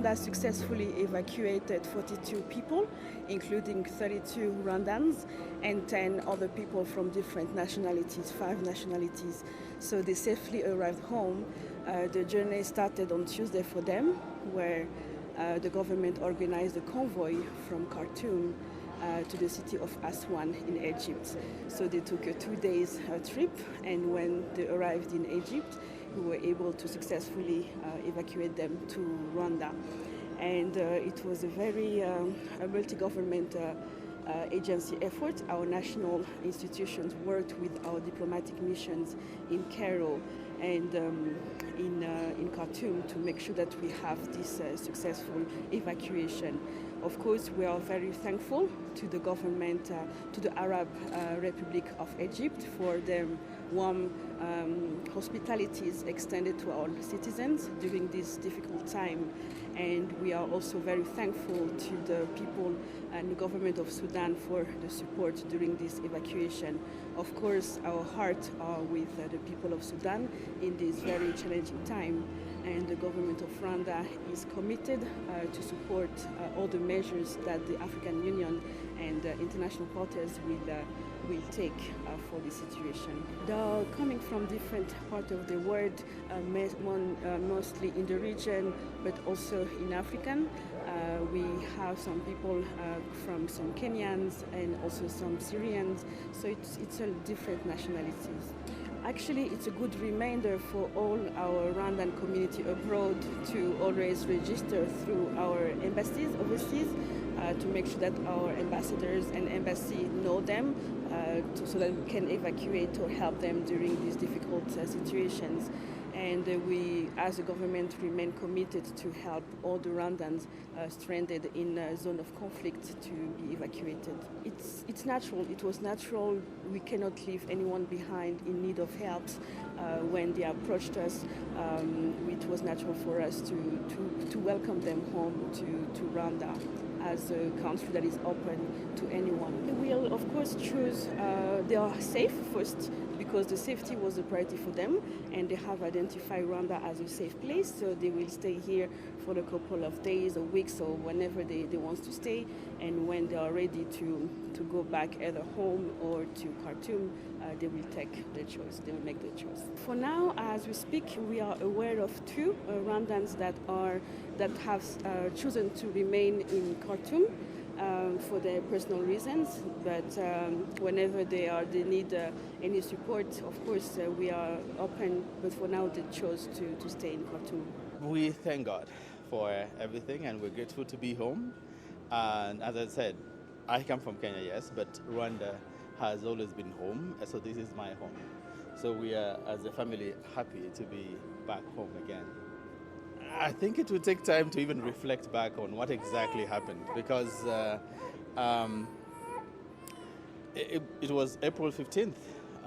Rwanda successfully evacuated 42 people, including 32 Rwandans and 10 other people from different nationalities, 5 nationalities. So they safely arrived home. The journey started on Tuesday for them, where the government organized a convoy from Khartoum to the city of Aswan in Egypt. So they took a 2-day trip, and when they arrived in Egypt, we were able to successfully evacuate them to Rwanda. And it was a very multi-government agency effort. Our national institutions worked with our diplomatic missions in Cairo and in Khartoum to make sure that we have this successful evacuation. Of course, we are very thankful to the government, to the Arab Republic of Egypt for their warm hospitalities extended to our citizens during this difficult time. And we are also very thankful to the people and the government of Sudan for the support during this evacuation. Of course, our hearts are with the people of Sudan in this very challenging time. And the government of Rwanda is committed to support all the measures that the African Union and international partners will take for this situation. They are coming from different parts of the world, mostly in the region, but also in African. We have some people from some Kenyans and also some Syrians, so it's all different nationalities. Actually, it's a good reminder for all our Rwandan community abroad to always register through our embassies overseas to make sure that our ambassadors and embassy know them so that we can evacuate or help them during these difficult situations. And we, as a government, remain committed to help all the Rwandans stranded in a zone of conflict to be evacuated. It's natural. It was natural. We cannot leave anyone behind in need of help. When they approached us, it was natural for us to welcome them home to Rwanda as a country that is open to anyone. We will, of course, choose, they are safe first, because the safety was a priority for them, and they have identified Rwanda as a safe place, so they will stay here for a couple of days or weeks or whenever they want to stay, and when they are ready to go back either home or to Khartoum, they will take their choice, they will make their choice. For now, as we speak, we are aware of 2 Rwandans that have chosen to remain in Khartoum for their personal reasons, but whenever they need any support, of course, we are open, but for now they chose to stay in Khartoum. We thank God for everything, and we're grateful to be home. And as I said, I come from Kenya, yes, but Rwanda has always been home, so this is my home. So we are, as a family, happy to be back home again. I think it will take time to even reflect back on what exactly happened, because it was April 15th,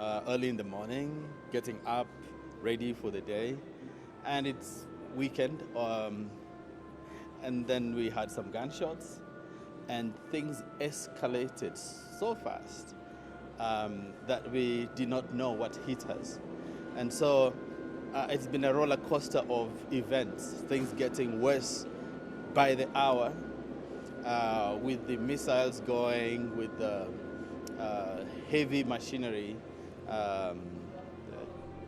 early in the morning, getting up, ready for the day, and it's weekend, and then we had some gunshots, and things escalated so fast that we did not know what hit us. And so it's been a roller coaster of events, things getting worse by the hour, with the missiles going, with the heavy machinery,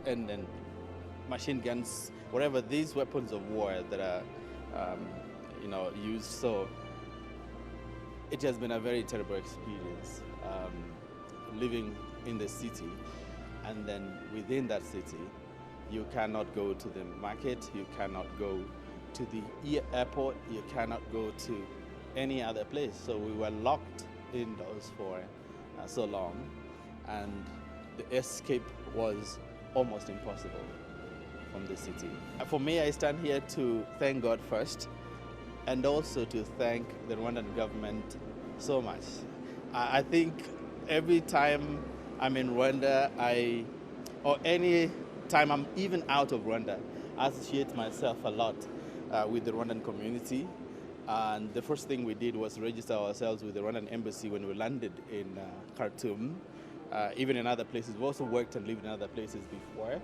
and machine guns, whatever these weapons of war that are used. So it has been a very terrible experience living in the city, and then within that city you cannot go to the market, you cannot go to the airport, you cannot go to any other place. So we were locked indoors for so long, and the escape was almost impossible from the city. For me, I stand here to thank God first, and also to thank the Rwandan government so much. I think every time I'm in Rwanda, or any time I'm even out of Rwanda, I associate myself a lot with the Rwandan community. And the first thing we did was register ourselves with the Rwandan embassy when we landed in Khartoum. Even in other places, we've also worked and lived in other places before.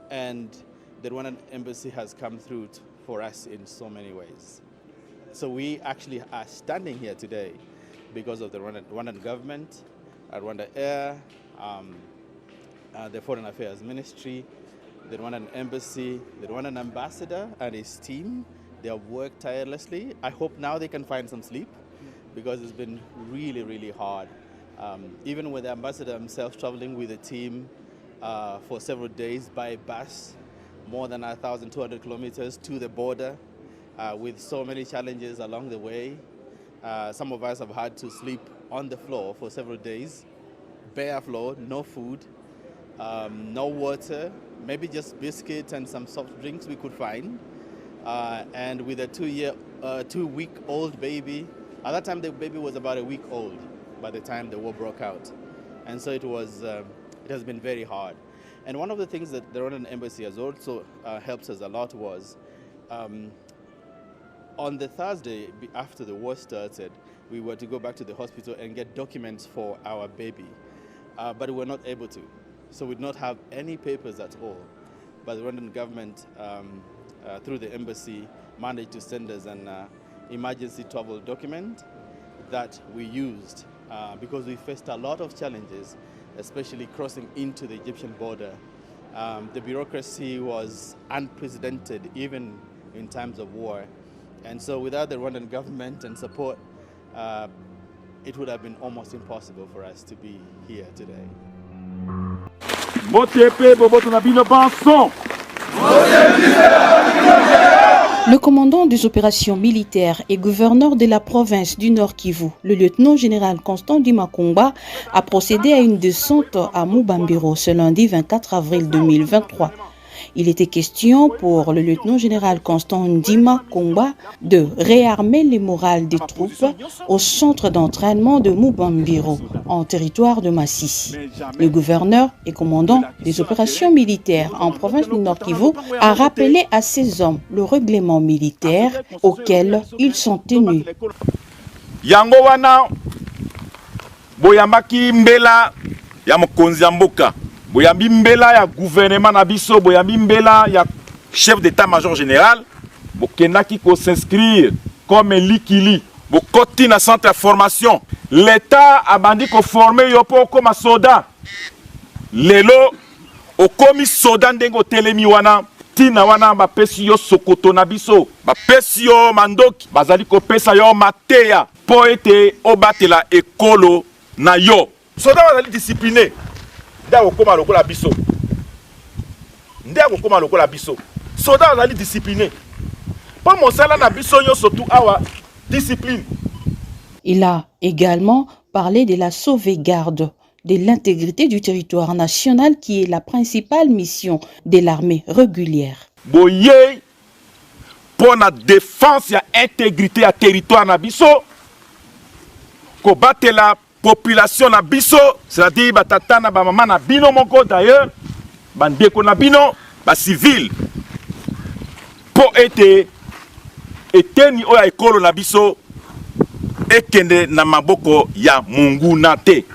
And the Rwandan embassy has come through for us in so many ways. So we actually are standing here today because of the Rwandan government, Rwanda Air, the Foreign Affairs Ministry, the Rwandan Embassy, the Rwandan Ambassador and his team. They have worked tirelessly. I hope now they can find some sleep because it's been really, really hard. Even with the ambassador himself traveling with the team for several days by bus, more than 1,200 kilometers to the border with so many challenges along the way. Some of us have had to sleep on the floor for several days, bare floor, no food, no water, maybe just biscuits and some soft drinks we could find. And with a 2-week-old baby. At that time, the baby was about a week old by the time the war broke out. And so it has been very hard. And one of the things that the Rwandan Embassy has also helped us a lot was, on the Thursday after the war started, we were to go back to the hospital and get documents for our baby, but we were not able to. So we did not have any papers at all. But the Rwandan government, through the embassy, managed to send us an emergency travel document that we used because we faced a lot of challenges, especially crossing into the Egyptian border. The bureaucracy was unprecedented, even in times of war. And so without the Rwandan government and support, it would have been almost impossible for us to be here today. Le commandant des opérations militaires et gouverneur de la province du Nord Kivu, le lieutenant-général Constant Ndima Kongba, a procédé à une descente à Mubambiro ce lundi 24 avril 2023. Il était question pour le lieutenant-général Constant Ndima Kongba de réarmer les morales des troupes au centre d'entraînement de Mubambiro, en territoire de Massissi. Le gouverneur et commandant des opérations militaires en province du Nord Kivu a rappelé à ces hommes le règlement militaire auquel ils sont tenus. Yango wana boyambaki mbela ya mokonzi ya mboka. Boyambi mbela ya gouvernement na biso, boyambi mbela ya chef d'état-major général, bokendaki ko s'inscrire comme likili, bokoti na centre de formation. L'État a bandi ko former yo po comme soda. Lelo okomi soda ndengo telemi wana, tina wana ba pesi yo sokoto na biso, ba pesi yo mandoki, bazali ko pesa yo mateya po ete obatela ekolo na yo. Soda bazali discipliné. Ndako koma lokola biso. Ndako koma lokola biso. Soda azali discipliné. Pas mosala na biso yo surtout awa discipline. Il a également parlé de la sauvegarde de l'intégrité du territoire national qui est la principale mission de l'armée régulière. Boye pour la défense et intégrité à territoire na biso ko batela population na biso, c'est-à-dire batata na ba maman na bino moko d'ailleurs, bandeko na bino, ba civil. Po ete eteni oya ekolo na biso ekende na maboko ya Mungu na te.